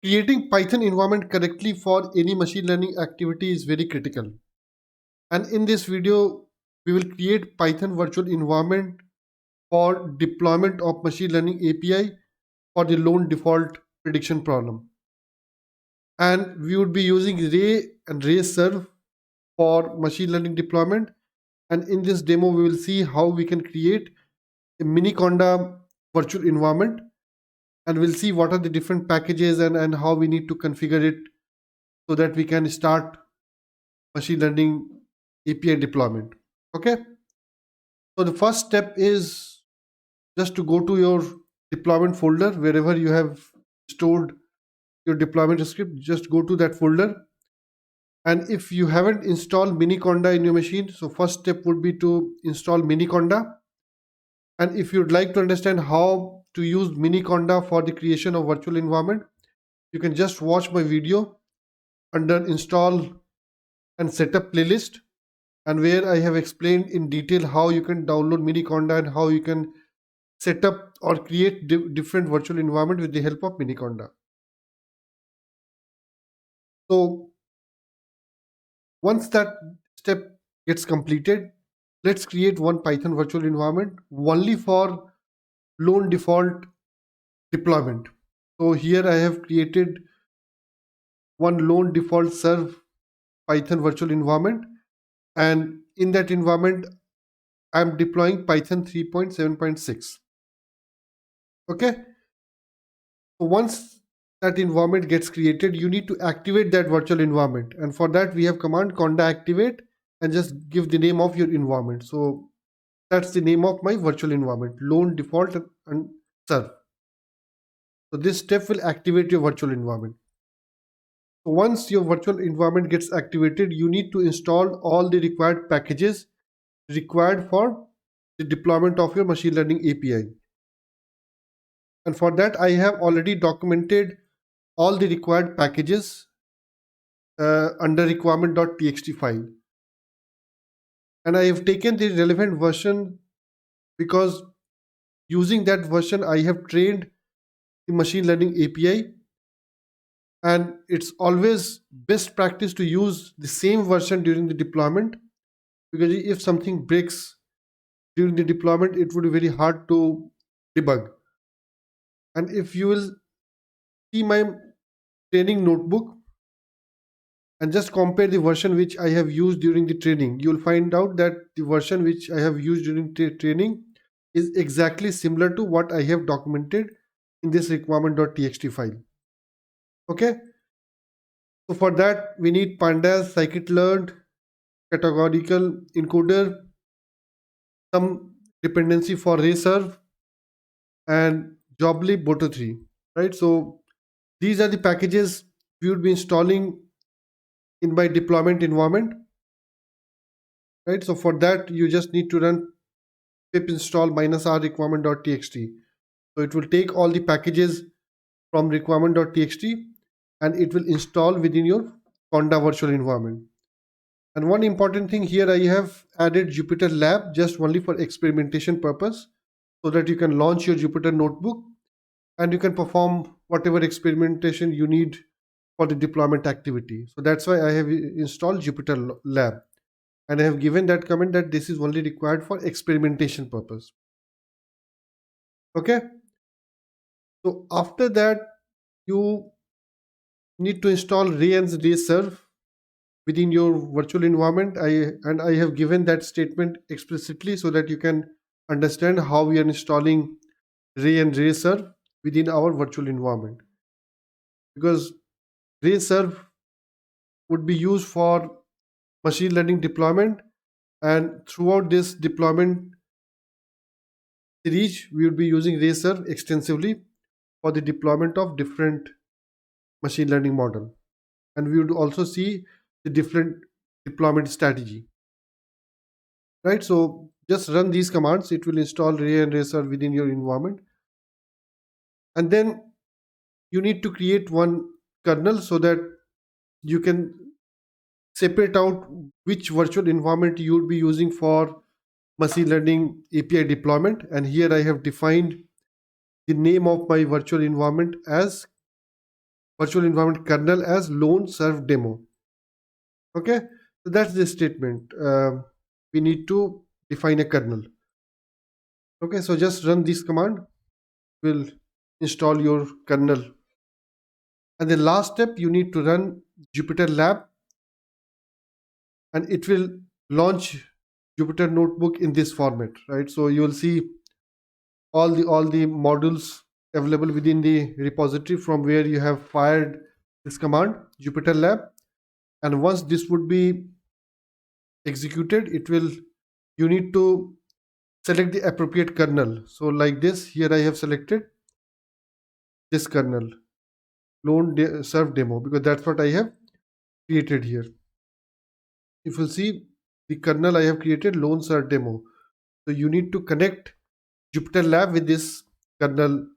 Creating Python environment correctly for any machine learning activity is very critical. And in this video, we will create Python virtual environment for deployment of machine learning API for the lone default prediction problem. And we would be using Ray and Ray Serve for machine learning deployment. And in this demo, we will see how we can create a Miniconda virtual environment, and we'll see what are the different packages and how we need to configure it so that we can start machine learning API deployment. Okay. So the first step is just to go to your deployment folder wherever you have stored your deployment script. Just go to that folder. And if you haven't installed Miniconda in your machine, so first step would be to install Miniconda. And if you'd like to understand how to use Miniconda for the creation of virtual environment, you can just watch my video under install and setup playlist, and where I have explained in detail how you can download Miniconda and how you can set up or create different virtual environment with the help of Miniconda. So once that step gets completed, let's create one Python virtual environment only for lone default deployment. So here I have created one lone default serve Python virtual environment, and in that environment I'm deploying Python 3.7.6. Okay. So once that environment gets created, you need to activate that virtual environment, and for that we have command conda activate and just give the name of your environment. So that's the name of my virtual environment, lone default and serve. So this step will activate your virtual environment. So once your virtual environment gets activated, you need to install all the required packages required for the deployment of your machine learning API. And for that, I have already documented all the required packages under requirement.txt file. And I have taken the relevant version because using that version, I have trained the machine learning API. And it's always best practice to use the same version during the deployment, because if something breaks during the deployment, it would be very hard to debug. And if you will see my training notebook and just compare the version which I have used during the training, you will find out that the version which I have used during training is exactly similar to what I have documented in this requirement.txt file. Okay. So for that, we need pandas, scikit-learn, categorical encoder, some dependency for reserve, and jobly boto3, right? So these are the packages we would be installing in my deployment environment, right? So for that, you just need to run pip install -r requirement.txt. So it will take all the packages from requirement.txt and it will install within your Conda virtual environment. And one important thing here, I have added Jupyter Lab just only for experimentation purpose, so that you can launch your Jupyter notebook and you can perform whatever experimentation you need for the deployment activity. So that's why I have installed Jupyter Lab, and I have given that comment that this is only required for experimentation purpose. Okay. So after that, you need to install Ray and Ray Serve within your virtual environment. I have given that statement explicitly so that you can understand how we are installing Ray and Ray Serve within our virtual environment, because Ray Serve would be used for machine learning deployment, and throughout this deployment series we would be using Ray Serve extensively for the deployment of different machine learning model, and we would also see the different deployment strategy, right? So just run these commands, it will install Ray and Ray Serve within your environment. And then you need to create one kernel so that you can separate out which virtual environment you would be using for machine learning API deployment. And here I have defined the name of my virtual environment as virtual environment kernel as loan serve demo. Okay, so that's the statement. We need to define a kernel. Okay, so just run this command, will install your kernel. And the last step, you need to run Jupyter Lab, and it will launch Jupyter Notebook in this format, right? So you will see all the modules available within the repository from where you have fired this command, Jupyter Lab. And once this would be executed, it will, you need to select the appropriate kernel. So like this, here I have selected this kernel, serve demo, because that's what I have created here. If you see the kernel I have created, loan serve demo. So you need to connect Jupyter Lab with this kernel.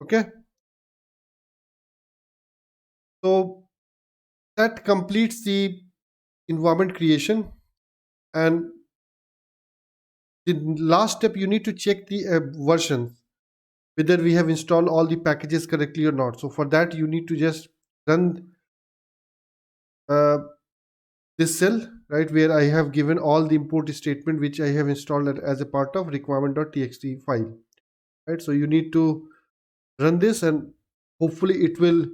Okay, so that completes the environment creation. And the last step, you need to check the version, whether we have installed all the packages correctly or not. So for that, you need to just run uh, this cell, right, where I have given all the import statement which I have installed as a part of requirement.txt file, right? So you need to run this, and hopefully it will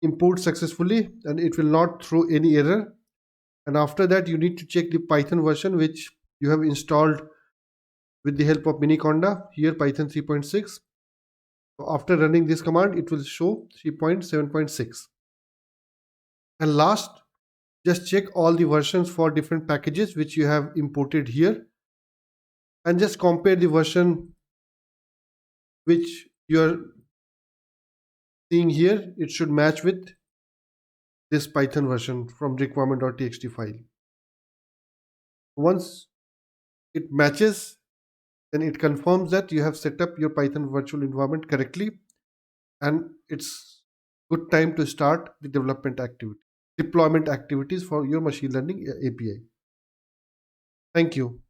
import successfully and it will not throw any error. And after that, you need to check the Python version which you have installed with the help of Miniconda, here Python 3.6. So after running this command, it will show 3.7.6. And last, just check all the versions for different packages which you have imported here, and just compare the version which you are seeing here. It should match with this Python version from requirement.txt file. Once it matches, then it confirms that you have set up your Python virtual environment correctly, and it's good time to start the deployment activities for your machine learning API. Thank you.